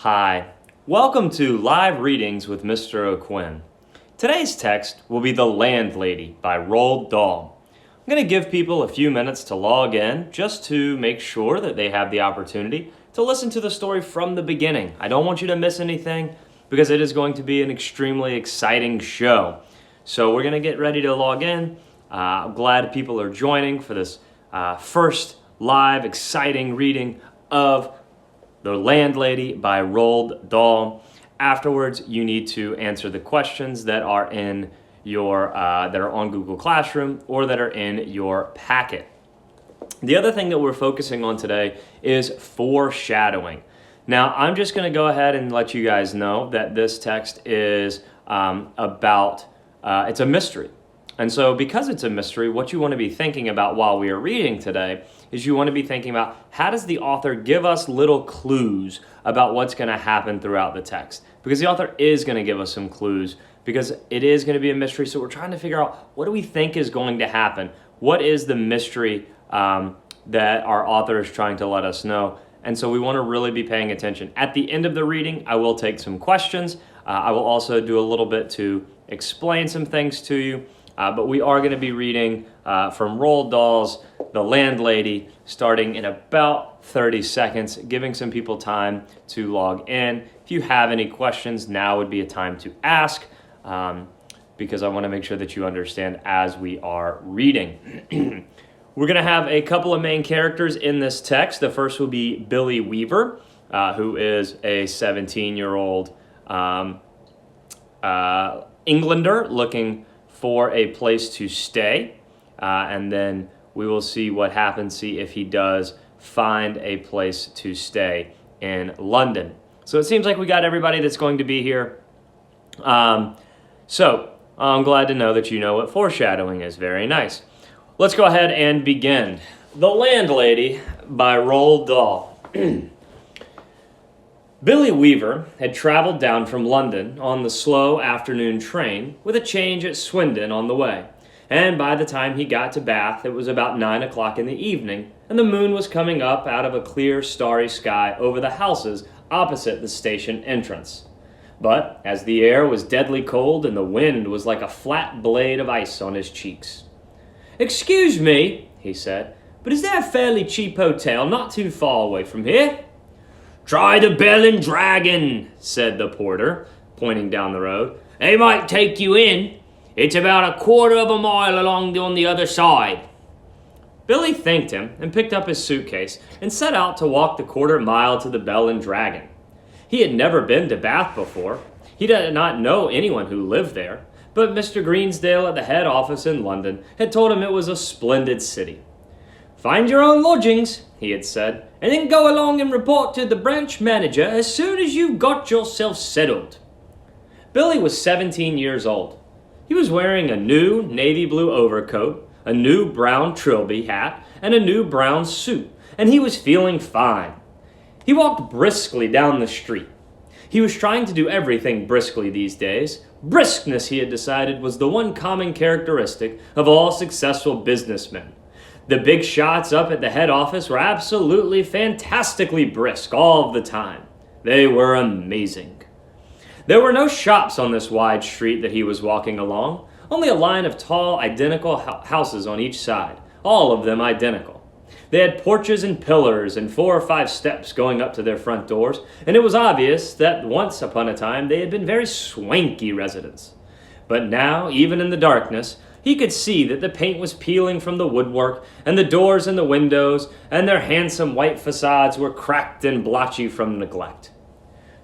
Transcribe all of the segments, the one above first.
Hi, welcome to Live Readings with Mr. O'Quinn. Today's text will be The Landlady by Roald Dahl. I'm going to give people a few minutes to log in just to make sure that they have the opportunity to listen to the story from the beginning. I don't want you to miss anything because it is going to be an extremely exciting show. So we're going to get ready to log in. I'm glad people are joining for this first live exciting reading of The Landlady by Roald Dahl. Afterwards, you need to answer the questions that are in your that are on Google Classroom or that are in your packet. The other thing that we're focusing on today is foreshadowing. Now, I'm just going to go ahead and let you guys know that this text is it's a mystery. And so because it's a mystery, what you want to be thinking about while we are reading today is you want to be thinking about how does the author give us little clues about what's going to happen throughout the text. Because the author is going to give us some clues because it is going to be a mystery. So we're trying to figure out what do we think is going to happen? What is the mystery that our author is trying to let us know? And so we want to really be paying attention. At the end of the reading, I will take some questions. I will also do a little bit to explain some things to you. But we are going to be reading from Roald Dahl's The Landlady, starting in about 30 seconds, giving some people time to log in. If you have any questions, now would be a time to ask, because I want to make sure that you understand as we are reading. We're going to have a couple of main characters in this text. The first will be Billy Weaver, who is a 17-year-old Englander looking for a place to stay, and then we will see what happens, see if he does find a place to stay in London. So it seems like we got everybody that's going to be here. So I'm glad to know that you know what foreshadowing is. Very nice. Let's go ahead and begin. The Landlady by Roald Dahl. Billy Weaver had traveled down from London on the slow afternoon train with a change at Swindon on the way, and by the time he got to Bath it was about 9 o'clock in the evening, and the moon was coming up out of a clear starry sky over the houses opposite the station entrance. But as the air was deadly cold and the wind was like a flat blade of ice on his cheeks. "Excuse me," he said, "but is there a fairly cheap hotel not too far away from here?" "Try the Bell and Dragon," said the porter, pointing down the road. "They might take you in. It's about a quarter of a mile along on the other side." Billy thanked him and picked up his suitcase and set out to walk the quarter mile to the Bell and Dragon. He had never been to Bath before. He did not know anyone who lived there, but Mr. Greensdale at the head office in London had told him it was a splendid city. "Find your own lodgings," he had said, "and then go along and report to the branch manager as soon as you've got yourself settled." Billy was 17 years old. He was wearing a new navy blue overcoat, a new brown trilby hat, and a new brown suit, and he was feeling fine. He walked briskly down the street. He was trying to do everything briskly these days. Briskness, he had decided, was the one common characteristic of all successful businessmen. The big shots up at the head office were absolutely fantastically brisk all the time. They were amazing. There were no shops on this wide street that he was walking along, only a line of tall, identical houses on each side, all of them identical. They had porches and pillars and 4 or 5 steps going up to their front doors, and it was obvious that once upon a time they had been very swanky residents. But now, even in the darkness, he could see that the paint was peeling from the woodwork, and the doors and the windows and their handsome white facades were cracked and blotchy from neglect.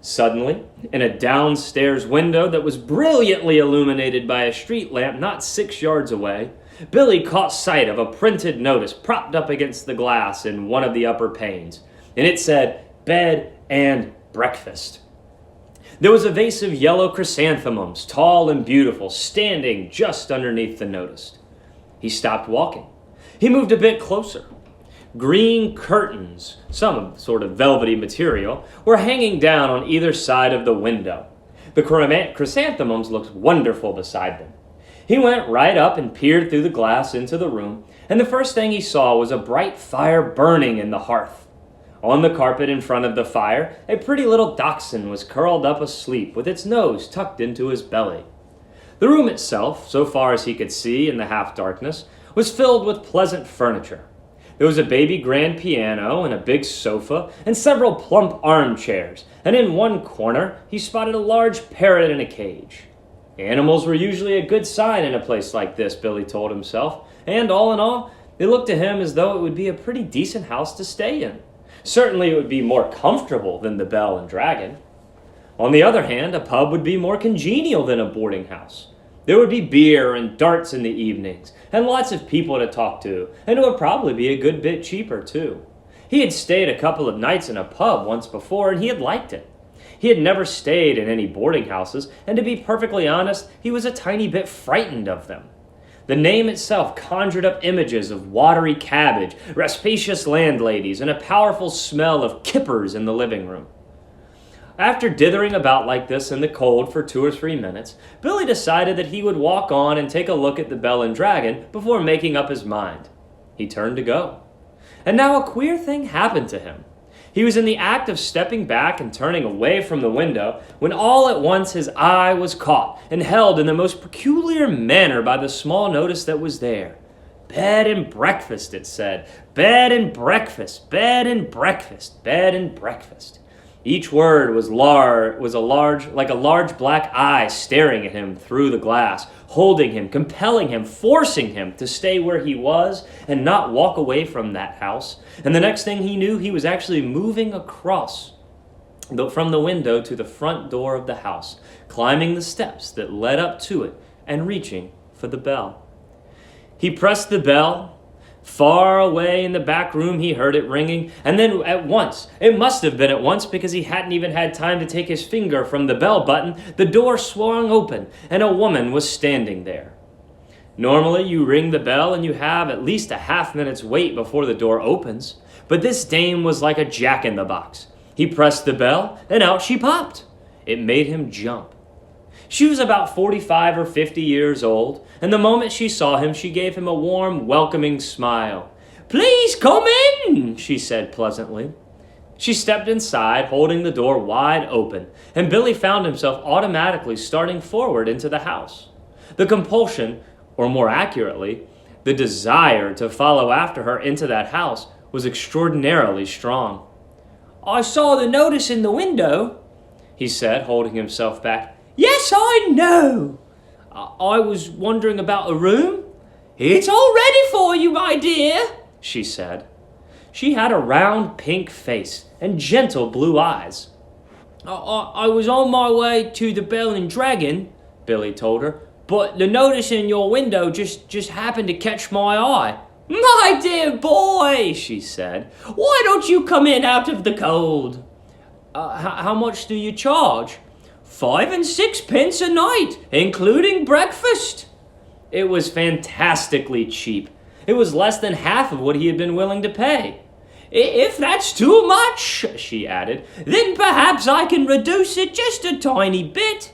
Suddenly, in a downstairs window that was brilliantly illuminated by a street lamp not 6 yards away, Billy caught sight of a printed notice propped up against the glass in one of the upper panes, and it said, "Bed and Breakfast." There was a vase of yellow chrysanthemums, tall and beautiful, standing just underneath the notice. He stopped walking. He moved a bit closer. Green curtains, some sort of velvety material, were hanging down on either side of the window. The chrysanthemums looked wonderful beside them. He went right up and peered through the glass into the room, and the first thing he saw was a bright fire burning in the hearth. On the carpet in front of the fire, a pretty little dachshund was curled up asleep with its nose tucked into his belly. The room itself, so far as he could see in the half-darkness, was filled with pleasant furniture. There was a baby grand piano and a big sofa and several plump armchairs, and in one corner he spotted a large parrot in a cage. Animals were usually a good sign in a place like this, Billy told himself, and all in all, it looked to him as though it would be a pretty decent house to stay in. Certainly it would be more comfortable than the Bell and Dragon. On the other hand, a pub would be more congenial than a boarding house. There would be beer and darts in the evenings, and lots of people to talk to, and it would probably be a good bit cheaper, too. He had stayed a couple of nights in a pub once before, and he had liked it. He had never stayed in any boarding houses, and to be perfectly honest, he was a tiny bit frightened of them. The name itself conjured up images of watery cabbage, rapacious landladies, and a powerful smell of kippers in the living room. After dithering about like this in the cold for 2 or 3 minutes, Billy decided that he would walk on and take a look at the Bell and Dragon before making up his mind. He turned to go. And now a queer thing happened to him. He was in the act of stepping back and turning away from the window when all at once his eye was caught and held in the most peculiar manner by the small notice that was there. Bed and breakfast, it said. Bed and breakfast, bed and breakfast, bed and breakfast. Each word was like a large black eye staring at him through the glass, holding him, compelling him, forcing him to stay where he was and not walk away from that house. And the next thing he knew, he was actually moving across from the window to the front door of the house, climbing the steps that led up to it and reaching for the bell. He pressed the bell. Far away in the back room, he heard it ringing, and then at once, it must have been at once because he hadn't even had time to take his finger from the bell button, the door swung open, and a woman was standing there. Normally, you ring the bell and you have at least a half-minute's wait before the door opens, but this dame was like a jack-in-the-box. He pressed the bell, and out she popped. It made him jump. She was about 45 or 50 years old, and the moment she saw him, she gave him a warm, welcoming smile. "Please come in," she said pleasantly. She stepped inside, holding the door wide open, and Billy found himself automatically starting forward into the house. The compulsion, or more accurately, the desire to follow after her into that house was extraordinarily strong. "I saw the notice in the window," he said, holding himself back. "Yes, I know. I was wondering about a room." "It's all ready for you, my dear," she said. She had a round pink face and gentle blue eyes. I was on my way to the Bell and Dragon," Billy told her, "but the notice in your window just happened to catch my eye." "My dear boy," she said, "why don't you come in out of the cold?" How much do you charge?" 5 and 6 pence a night, including breakfast." It was fantastically cheap. It was less than half of what he had been willing to pay. "If that's too much," she added, "then perhaps I can reduce it just a tiny bit.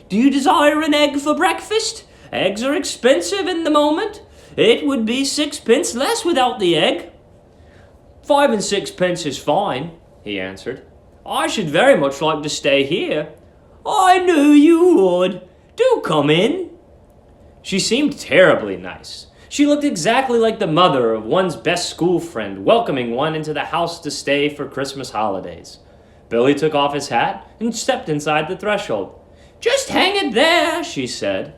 Do you desire an egg for breakfast? Eggs are expensive in the moment. It would be 6 pence less without the egg." 5 and 6 pence is fine," he answered. "I should very much like to stay here." "I knew you would. Do come in." She seemed terribly nice. She looked exactly like the mother of one's best school friend welcoming one into the house to stay for Christmas holidays. Billy took off his hat and stepped inside the threshold. "Just hang it there," she said,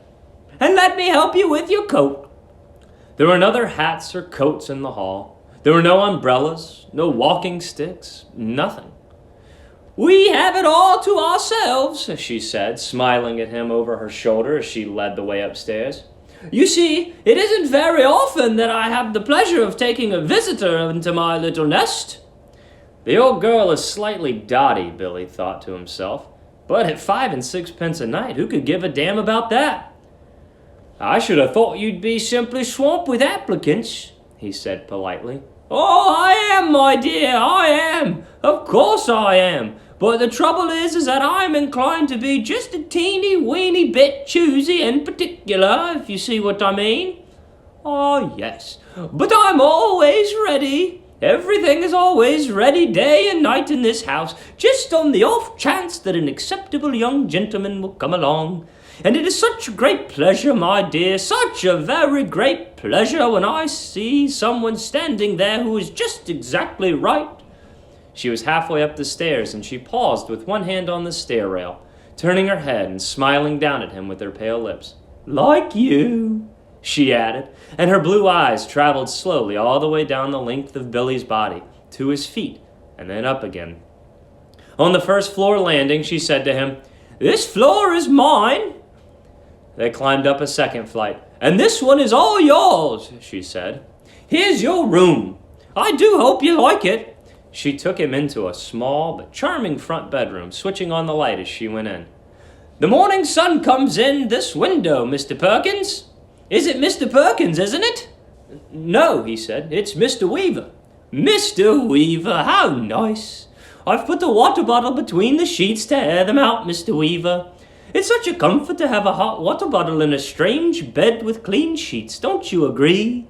"and let me help you with your coat." There were no other hats or coats in the hall. There were no umbrellas, no walking sticks, nothing. "We have it all to ourselves," she said, smiling at him over her shoulder as she led the way upstairs. "You see, it isn't very often that I have the pleasure of taking a visitor into my little nest." The old girl is slightly dotty, Billy thought to himself, but at 5 and 6 pence a night, who could give a damn about that? "I should have thought you'd be simply swamped with applicants," he said politely. "Oh, I am, my dear, I am. Of course I am. But the trouble is that I'm inclined to be just a teeny-weeny bit choosy and particular, if you see what I mean." "Oh, yes, but I'm always ready. Everything is always ready day and night in this house, just on the off chance that an acceptable young gentleman will come along. And it is such a great pleasure, my dear, such a very great pleasure when I see someone standing there who is just exactly right." She was halfway up the stairs, and she paused with one hand on the stair rail, turning her head and smiling down at him with her pale lips. "Like you," she added, and her blue eyes traveled slowly all the way down the length of Billy's body, to his feet, and then up again. On the first floor landing, she said to him, "This floor is mine." They climbed up a second flight. "And this one is all yours," she said. "Here's your room. I do hope you like it." She took him into a small but charming front bedroom, switching on the light as she went in. "The morning sun comes in this window, Mr. Perkins. Is it Mr. Perkins, isn't it?" "No," he said. "It's Mr. Weaver." "Mr. Weaver, how nice. I've put the water bottle between the sheets to air them out, Mr. Weaver. It's such a comfort to have a hot water bottle in a strange bed with clean sheets, don't you agree?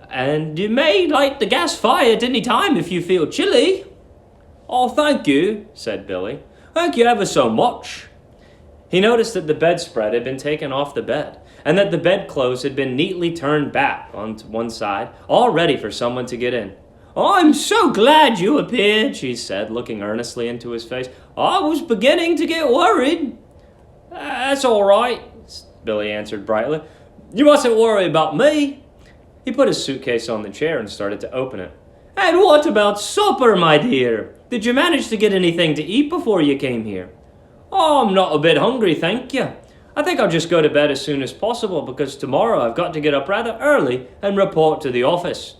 And you may light the gas fire at any time if you feel chilly." "Oh, thank you," said Billy. "Thank you ever so much." He noticed that the bedspread had been taken off the bed, and that the bedclothes had been neatly turned back onto one side, all ready for someone to get in. "I'm so glad you appeared," she said, looking earnestly into his face. "I was beginning to get worried." "That's all right," Billy answered brightly. "You mustn't worry about me." He put his suitcase on the chair and started to open it. "And what about supper, my dear? Did you manage to get anything to eat before you came here?" "Oh, I'm not a bit hungry, thank you. I think I'll just go to bed as soon as possible because tomorrow I've got to get up rather early and report to the office."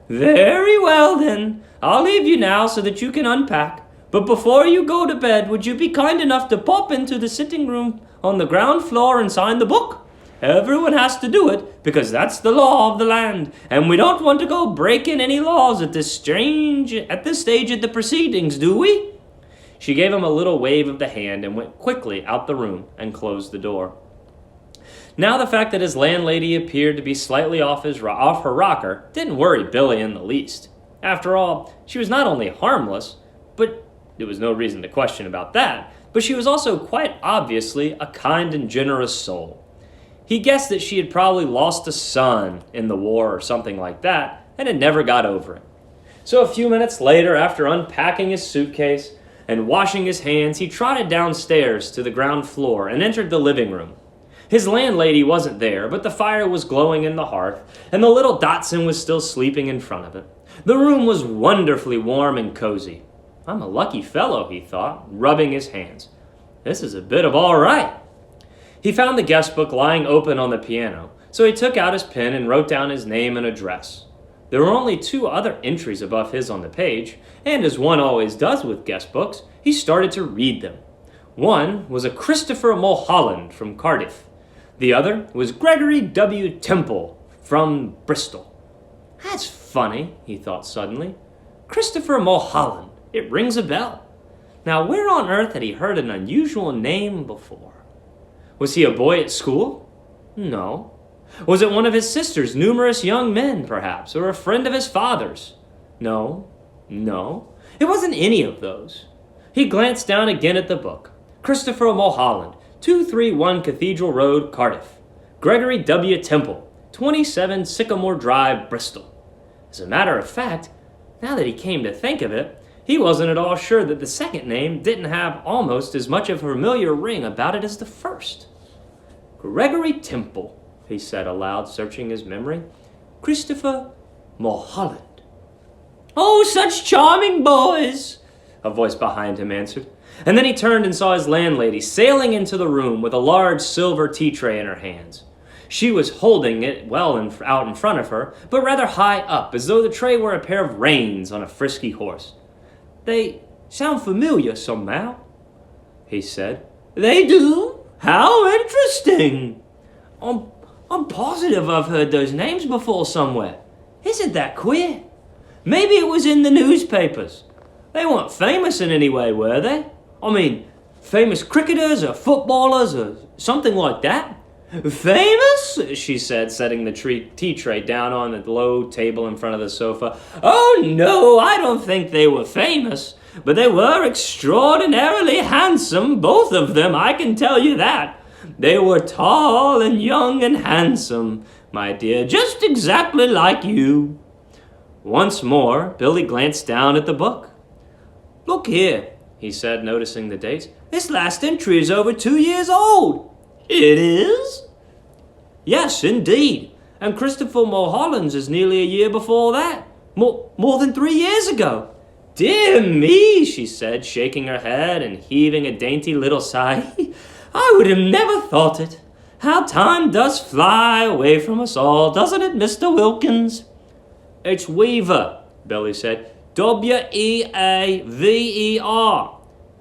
"Very well, then. I'll leave you now so that you can unpack. But before you go to bed, would you be kind enough to pop into the sitting room on the ground floor and sign the book? Everyone has to do it because that's the law of the land, and we don't want to go breaking any laws at this stage of the proceedings, do we?" She gave him a little wave of the hand and went quickly out the room and closed the door. Now the fact that his landlady appeared to be slightly off her rocker didn't worry Billy in the least. After all, she was not only harmless, but there was no reason to question about that, but she was also quite obviously a kind and generous soul. He guessed that she had probably lost a son in the war or something like that, and had never got over it. So a few minutes later, after unpacking his suitcase and washing his hands, he trotted downstairs to the ground floor and entered the living room. His landlady wasn't there, but the fire was glowing in the hearth, and the little Dachshund was still sleeping in front of it. The room was wonderfully warm and cozy. "I'm a lucky fellow," he thought, rubbing his hands. "This is a bit of all right." He found the guest book lying open on the piano, so he took out his pen and wrote down his name and address. There were only 2 other entries above his on the page, and as one always does with guest books, he started to read them. One was a Christopher Mulholland from Cardiff. The other was Gregory W. Temple from Bristol. "That's funny," he thought suddenly. "Christopher Mulholland. It rings a bell. Now, where on earth had he heard an unusual name before? Was he a boy at school? No. Was it one of his sister's numerous young men, perhaps, or a friend of his father's? No. It wasn't any of those. He glanced down again at the book. Christopher Mulholland, 231 Cathedral Road, Cardiff. Gregory W. Temple, 27 Sycamore Drive, Bristol. As a matter of fact, now that he came to think of it, he wasn't at all sure that the second name didn't have almost as much of a familiar ring about it as the first. Gregory Temple, he said aloud, searching his memory. Christopher Mulholland. "Oh, such charming boys," a voice behind him answered. And then he turned and saw his landlady sailing into the room with a large silver tea tray in her hands. She was holding it well out in front of her, but rather high up, as though the tray were a pair of reins on a frisky horse. "They sound familiar somehow," he said. "They do? How interesting. I'm positive I've heard those names before somewhere. Isn't that queer? Maybe it was in the newspapers. They weren't famous in any way, were they? I mean, famous cricketers or footballers or something like that? Famous? She said, setting the tea tray down on the low table in front of the sofa. Oh, no, I don't think they were famous, but they were extraordinarily handsome, both of them, I can tell you that. They were tall and young and handsome, my dear, just exactly like you. Once more, Billy glanced down at the book. Look here, he said, noticing the dates. This last entry is over 2 years old. It is? Yes, indeed. And Christopher Mulholland's is nearly a year before that. More than 3 years ago. Dear me, she said, shaking her head and heaving a dainty little sigh. I would have never thought it. How time does fly away from us all, doesn't it, Mr. Wilkins? It's Weaver, Billy said. W-E-A-V-E-R.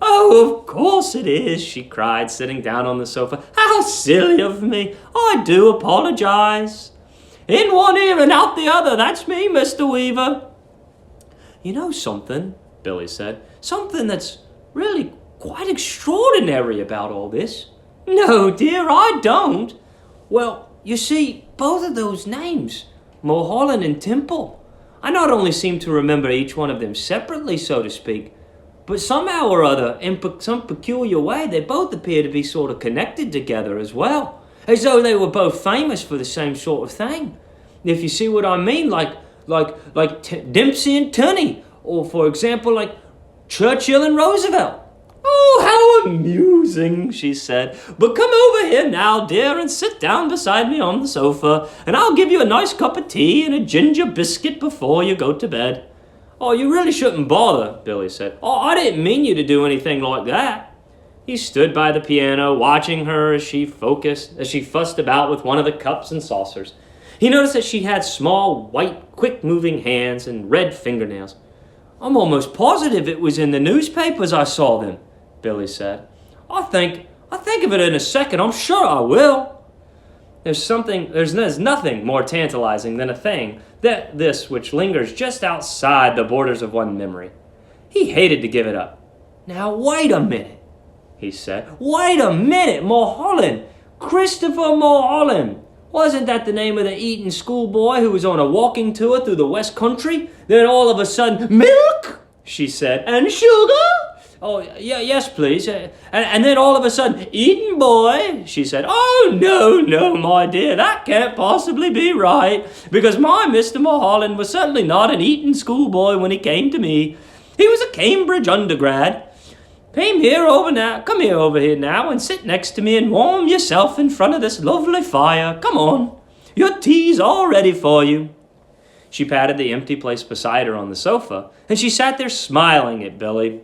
Oh, of course it is, she cried, sitting down on the sofa. How silly of me. I do apologize. In one ear and out the other, that's me, Mr. Weaver. You know something, Billy said. Something that's really quite extraordinary about all this. No, dear, I don't. Well, you see, both of those names, Mulholland and Temple, I not only seem to remember each one of them separately, so to speak, but somehow or other, in some peculiar way, they both appear to be sort of connected together as well, as though they were both famous for the same sort of thing. If you see what I mean, like Dempsey and Tunney, or for example, like Churchill and Roosevelt. Oh, how amusing, she said. But come over here now, dear, and sit down beside me on the sofa, and I'll give you a nice cup of tea and a ginger biscuit before you go to bed. Oh, you really shouldn't bother, Billy said. Oh, I didn't mean you to do anything like that. He stood by the piano, watching her as she fussed about with one of the cups and saucers. He noticed that she had small, white, quick-moving hands and red fingernails. I'm almost positive it was in the newspapers I saw them, Billy said. I'll think of it in a second. I'm sure I will. There's nothing more tantalizing than a thing this which lingers just outside the borders of one's memory. He hated to give it up. Now, wait a minute, he said. Wait a minute, Mulholland. Christopher Mulholland. Wasn't that the name of the Eton schoolboy who was on a walking tour through the West Country? Then all of a sudden, milk, she said, and sugar? Oh, yeah, yes, please. And then all of a sudden, Eton boy, she said. Oh, no, my dear, that can't possibly be right, because my Mr. Mulholland was certainly not an Eton schoolboy when he came to me. He was a Cambridge undergrad. Come here over here now and sit next to me and warm yourself in front of this lovely fire. Come on, your tea's all ready for you. She patted the empty place beside her on the sofa, and she sat there smiling at Billy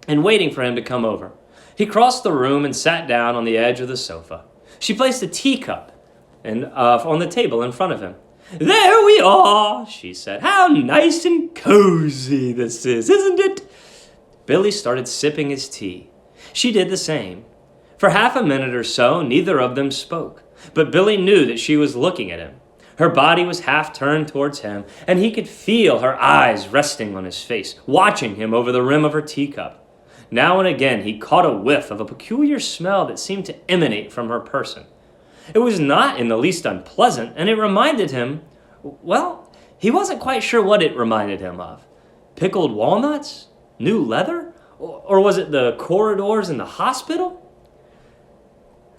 and waiting for him to come over. He crossed the room and sat down on the edge of the sofa. She placed a teacup on the table in front of him. There we are, she said. How nice and cozy this is, isn't it? Billy started sipping his tea. She did the same. For half a minute or so, neither of them spoke, but Billy knew that she was looking at him. Her body was half turned towards him, and he could feel her eyes resting on his face, watching him over the rim of her teacup. Now and again, he caught a whiff of a peculiar smell that seemed to emanate from her person. It was not in the least unpleasant, and it reminded him, well, he wasn't quite sure what it reminded him of. Pickled walnuts? New leather? Or was it the corridors in the hospital?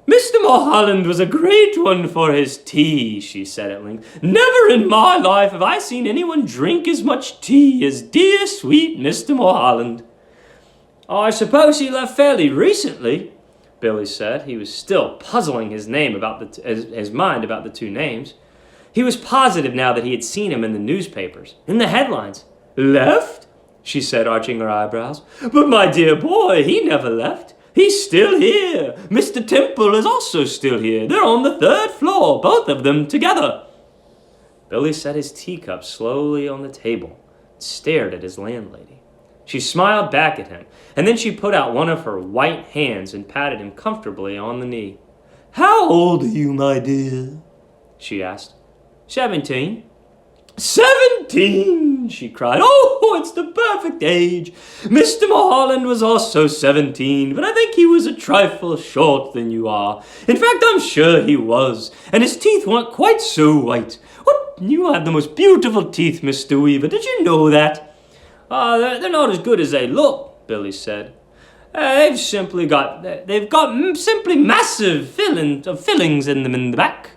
Mr. Mulholland was a great one for his tea, she said at length. Never in my life have I seen anyone drink as much tea as dear, sweet Mr. Mulholland. I suppose he left fairly recently, Billy said. He was still puzzling his mind about the two names. He was positive now that he had seen him in the newspapers, in the headlines. Left? She said, arching her eyebrows. But my dear boy, he never left. He's still here. Mr. Temple is also still here. They're on the 3rd floor, both of them together. Billy set his teacup slowly on the table and stared at his landlady. She smiled back at him, and then she put out one of her white hands and patted him comfortably on the knee. How old are you, my dear? She asked. 17. 17! 17, she cried. Oh, it's the perfect age. Mr. Mulholland was also 17, but I think he was a trifle short than you are. In fact, I'm sure he was, and his teeth weren't quite so white. What? You have the most beautiful teeth, Mr. Weaver. Did you know that? They're not as good as they look, Billy said. They've got simply massive fillings in them in the back.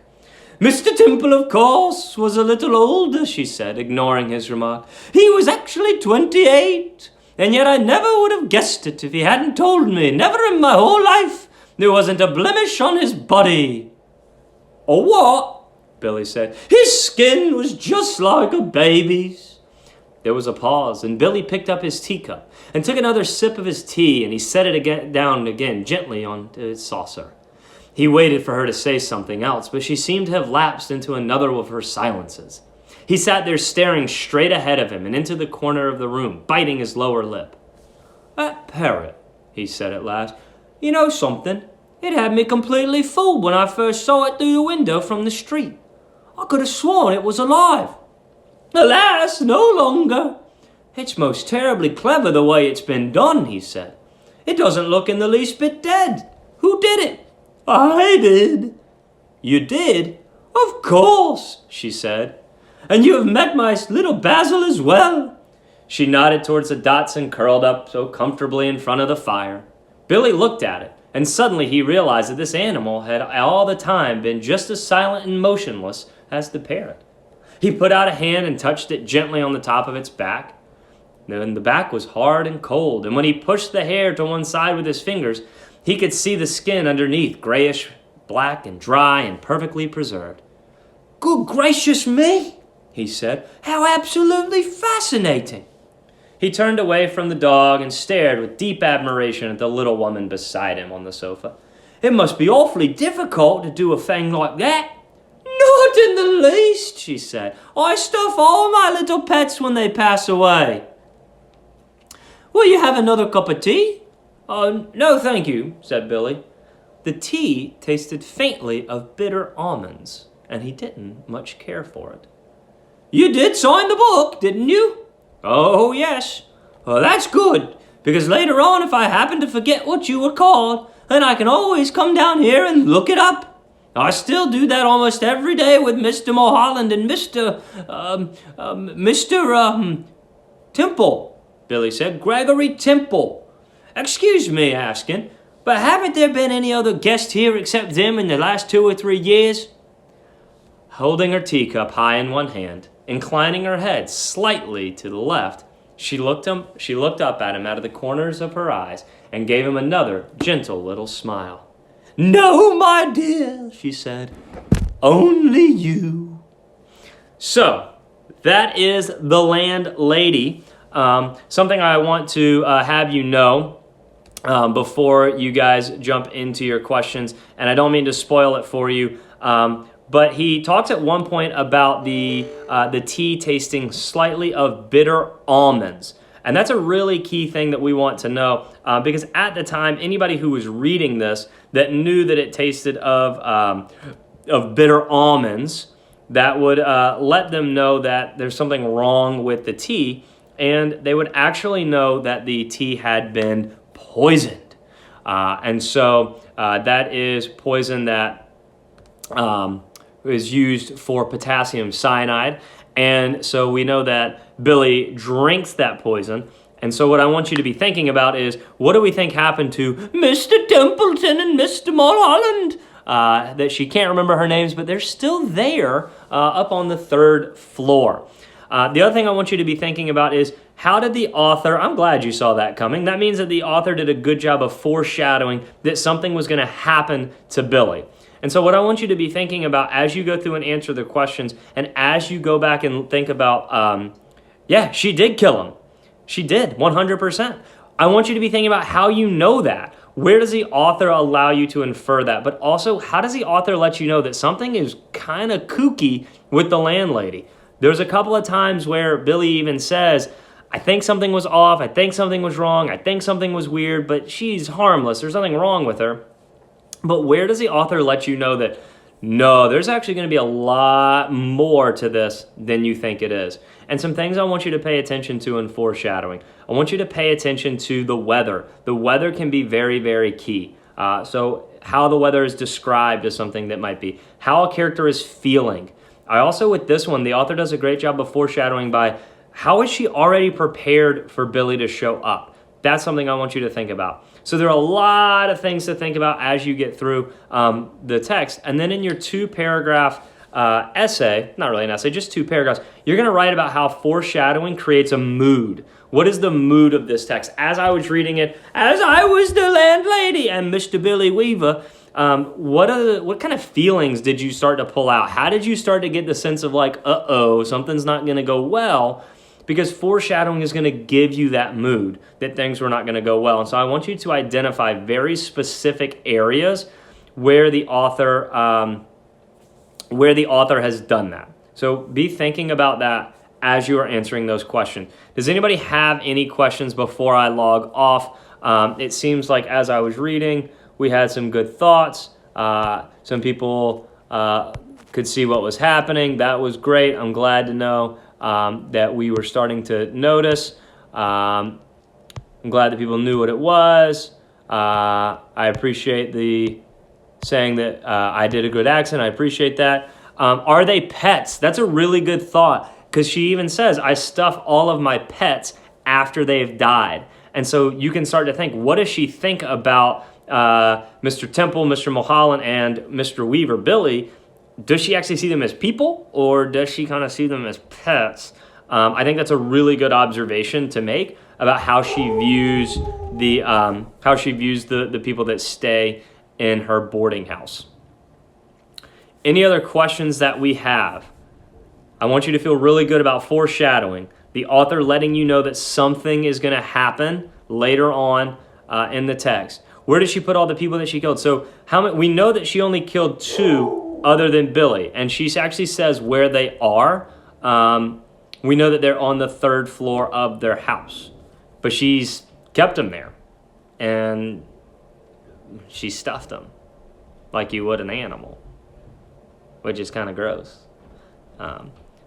Mr. Temple, of course, was a little older, she said, ignoring his remark. He was actually 28, and yet I never would have guessed it if he hadn't told me. Never in my whole life. There wasn't a blemish on his body. Or what? Billy said. His skin was just like a baby's. There was a pause, and Billy picked up his teacup and took another sip of his tea, and he set it down again gently on its saucer. He waited for her to say something else, but she seemed to have lapsed into another of her silences. He sat there staring straight ahead of him and into the corner of the room, biting his lower lip. That parrot, he said at last. You know something? It had me completely fooled when I first saw it through the window from the street. I could have sworn it was alive. Alas, no longer. It's most terribly clever the way it's been done, he said. It doesn't look in the least bit dead. Who did it? I did. You did? Of course, she said. And you have met my little Basil as well. She nodded towards the Dachshund curled up so comfortably in front of the fire. Billy looked at it, and suddenly he realized that this animal had all the time been just as silent and motionless as the parrot. He put out a hand and touched it gently on the top of its back. Then the back was hard and cold, and when he pushed the hair to one side with his fingers, he could see the skin underneath, grayish, black, and dry, and perfectly preserved. Good gracious me, he said. How absolutely fascinating. He turned away from the dog and stared with deep admiration at the little woman beside him on the sofa. It must be awfully difficult to do a thing like that. Not in the least, she said. I stuff all my little pets when they pass away. Will you have another cup of tea? No, thank you, said Billy. The tea tasted faintly of bitter almonds, and he didn't much care for it. You did sign the book, didn't you? Oh, yes. Well, that's good, because later on, if I happen to forget what you were called, then I can always come down here and look it up. I still do that almost every day with Mr. Mulholland and Mr. Temple, Billy said. Gregory Temple. Excuse me asking, but haven't there been any other guests here except them in the last 2 or 3 years? Holding her teacup high in one hand, inclining her head slightly to the left, she looked up at him out of the corners of her eyes and gave him another gentle little smile. No, my dear, she said, only you. So, that is The Landlady. Something I want to have you know before you guys jump into your questions, and I don't mean to spoil it for you, but he talks at one point about the tea tasting slightly of bitter almonds. And that's a really key thing that we want to know because at the time, anybody who was reading this that knew that it tasted of bitter almonds, that would let them know that there's something wrong with the tea, and they would actually know that the tea had been poisoned. And so that is poison that is used for potassium cyanide. And so we know that Billy drinks that poison. And so what I want you to be thinking about is, what do we think happened to Mr. Templeton and Mr. Mulholland? That she can't remember her names, but they're still there up on the 3rd floor. The other thing I want you to be thinking about is, how did the author, I'm glad you saw that coming. That means that the author did a good job of foreshadowing that something was going to happen to Billy. And so what I want you to be thinking about as you go through and answer the questions, and as you go back and think about, she did kill him. She did, 100%. I want you to be thinking about how you know that. Where does the author allow you to infer that? But also, how does the author let you know that something is kind of kooky with the landlady? There's a couple of times where Billy even says, I think something was off, I think something was wrong, I think something was weird, but she's harmless, there's nothing wrong with her. But where does the author let you know that No, there's actually going to be a lot more to this than you think it is. And some things I want you to pay attention to in foreshadowing. I want you to pay attention to the weather. The weather can be very, very key. So how the weather is described is something that might be. How a character is feeling. I also, with this one, the author does a great job of foreshadowing by how is she already prepared for Billy to show up? That's something I want you to think about. So there are a lot of things to think about as you get through the text. And then in your 2-paragraph essay, not really an essay, just 2 paragraphs, you're going to write about how foreshadowing creates a mood. What is the mood of this text? As I was reading it, as I was the landlady and Mr. Billy Weaver, what kind of feelings did you start to pull out? How did you start to get the sense of like, uh-oh, something's not going to go well? Because foreshadowing is going to give you that mood that things were not going to go well. And so I want you to identify very specific areas where the author has done that. So be thinking about that as you are answering those questions. Does anybody have any questions before I log off? It seems like as I was reading, we had some good thoughts. Some people could see what was happening. That was great. I'm glad to know that we were starting to notice. I'm glad that people knew what it was. I appreciate the saying that I did a good accent. I appreciate that. Are they pets? That's a really good thought, because she even says, I stuff all of my pets after they've died. And so you can start to think, what does she think about Mr. Temple, Mr. Mulholland, and Mr. Weaver, Billy? Does she actually see them as people, or does she kind of see them as pets? I think that's a really good observation to make about how she views the people that stay in her boarding house. Any other questions that we have? I want you to feel really good about foreshadowing. The author letting you know that something is going to happen later on in the text. Where does she put all the people that she killed? So we know that she only killed 2 other than Billy, and she actually says where they are. We know that they're on the 3rd floor of their house, but she's kept them there, and she stuffed them like you would an animal, which is kind of gross.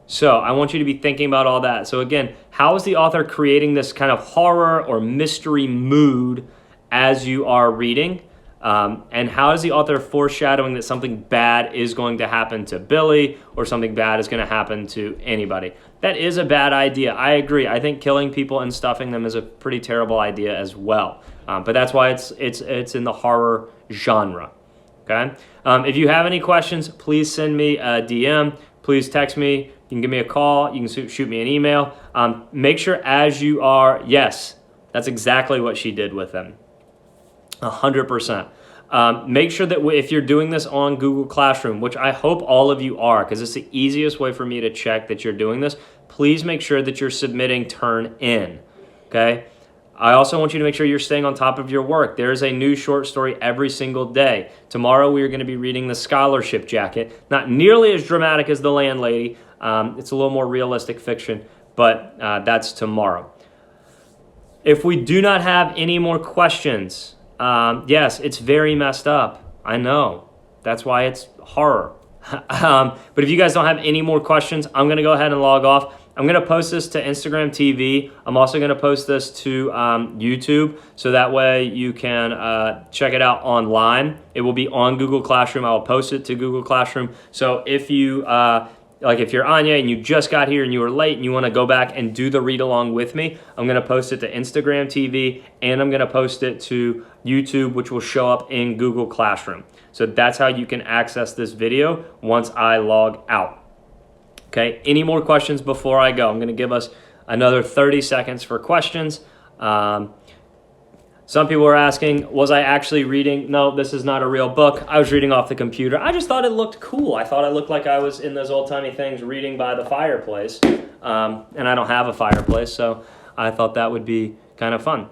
So I want you to be thinking about all that. So again, how is the author creating this kind of horror or mystery mood as you are reading? And how is the author foreshadowing that something bad is going to happen to Billy, or something bad is going to happen to anybody? That is a bad idea. I agree. I think killing people and stuffing them is a pretty terrible idea as well. But that's why it's in the horror genre. Okay. If you have any questions, please send me a DM. Please text me. You can give me a call. You can shoot me an email. Make sure as you are, yes, that's exactly what she did with them. 100%. Make sure that if you're doing this on Google Classroom, which I hope all of you are, because it's the easiest way for me to check that you're doing this, please make sure that you're submitting turn in. Okay. I also want you to make sure you're staying on top of your work. There is a new short story every single day. Tomorrow we are going to be reading The Scholarship Jacket. Not nearly as dramatic as The Landlady. It's a little more realistic fiction, but that's tomorrow. If we do not have any more questions, yes, it's very messed up. I know. That's why it's horror. But if you guys don't have any more questions, I'm going to go ahead and log off. I'm going to post this to Instagram TV. I'm also going to post this to YouTube, so that way you can check it out online. It will be on Google Classroom. I will post it to Google Classroom. So if you, if you're Anya and you just got here and you were late and you want to go back and do the read along with me, I'm going to post it to Instagram TV, and I'm going to post it to YouTube, which will show up in Google Classroom. So that's how you can access this video once I log out. Okay, any more questions before I go? I'm going to give us another 30 seconds for questions. Some people were asking, was I actually reading? No, this is not a real book. I was reading off the computer. I just thought it looked cool. I thought I looked like I was in those old-timey things reading by the fireplace. And I don't have a fireplace, so I thought that would be kind of fun.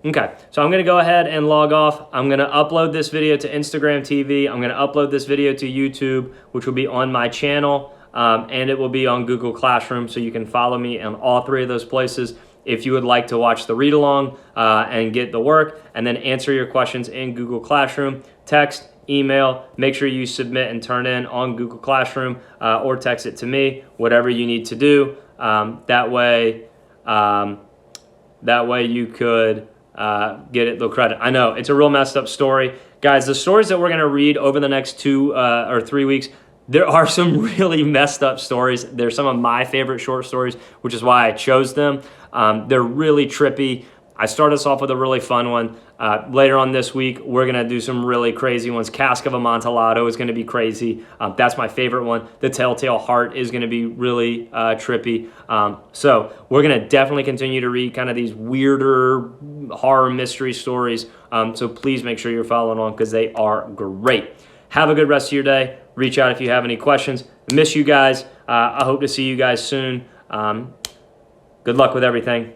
Okay, so I'm going to go ahead and log off. I'm going to upload this video to Instagram TV. I'm going to upload this video to YouTube, which will be on my channel, and it will be on Google Classroom, so you can follow me on all 3 of those places if you would like to watch the read-along and get the work, and then answer your questions in Google Classroom. Text email. Make sure you submit and turn in on Google Classroom or text it to me, whatever you need to do. That way you could get it the credit. I know it's a real messed up story. Guys, the stories that we're going to read over the next 2 or 3 weeks, there are some really messed up stories. They're some of my favorite short stories, which is why I chose them. They're really trippy. I started us off with a really fun one. Later on this week, we're going to do some really crazy ones. Cask of Amontillado is going to be crazy. That's my favorite one. The Telltale Heart is going to be really trippy. So we're going to definitely continue to read kind of these weirder horror mystery stories. So please make sure you're following on because they are great. Have a good rest of your day. Reach out if you have any questions. Miss you guys. I hope to see you guys soon. Good luck with everything.